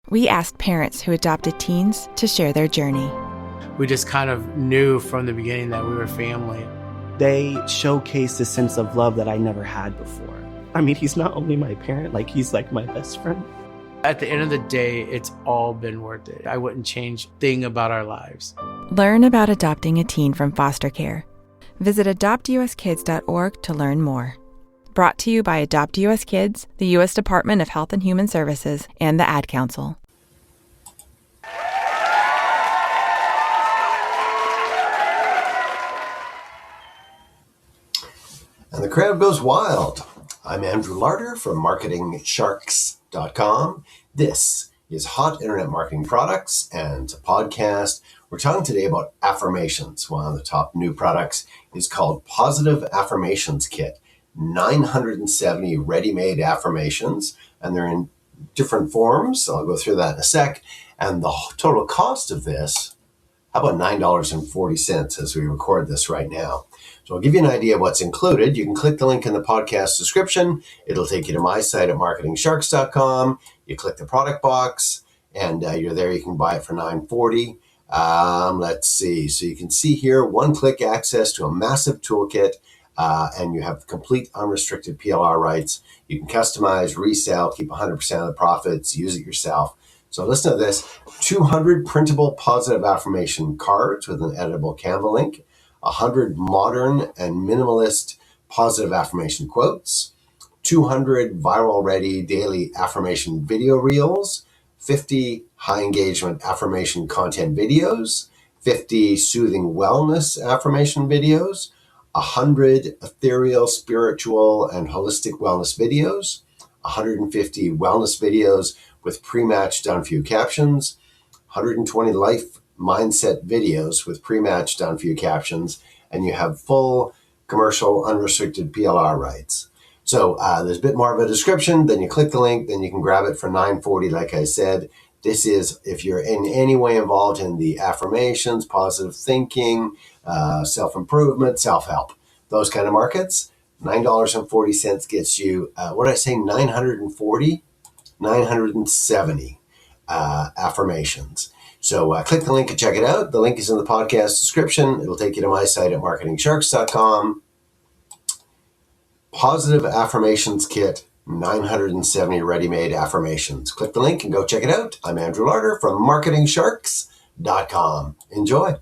We asked parents who adopted teens to share their journey. We just kind of knew from the beginning that we were family. They showcased a sense of love that I never had before. I mean, he's not only my parent, like he's like my best friend. At the end of the day, it's all been worth it. I wouldn't change a thing about our lives. Learn about adopting a teen from foster care. Visit adoptuskids.org to learn more. Brought to you by Adopt US Kids, the U.S. Department of Health and Human Services, and the Ad Council. And the crowd goes wild. I'm Andrew Larder from marketingsharks.com. This is Hot Internet Marketing Products and a podcast. We're talking today about affirmations. One of the top new products is called Positive Affirmations Kit. 970 ready-made affirmations, and they're in different forms. I'll go through that in a sec. And the total cost of this, how about $9.40 as we record this right now? So I'll give you an idea of what's included. You can click the link in the podcast description. It'll take you to my site at marketingsharks.com. You click the product box, and you're there. You can buy it for $9.40. Let's see. So you can see here, one-click access to a massive toolkit, and you have complete unrestricted PLR rights. You can customize, resell, keep 100% of the profits, use it yourself. So listen to this: 200 printable positive affirmation cards with an editable Canva link, 100 modern and minimalist positive affirmation quotes, 200 viral-ready daily affirmation video reels, 50 high-engagement affirmation content videos, 50 soothing wellness affirmation videos, 100 ethereal, spiritual, and holistic wellness videos, 150 wellness videos with pre-matched done-for-you captions, 120 life mindset videos with pre-matched done-for-you captions, and you have full commercial unrestricted PLR rights. So there's a bit more of a description. Then you click the link, then you can grab it for $9.40. Like I said, this is if you're in any way involved in the affirmations, positive thinking, self-improvement, self-help, those kind of markets. $9.40 gets you, what did I say, 940? 970 affirmations. So click the link and check it out. The link is in the podcast description. It'll take you to my site at marketingsharks.com. Positive Affirmations Kit, 970 ready-made affirmations. Click the link and go check it out. I'm Andrew Larder from marketingsharks.com. Enjoy.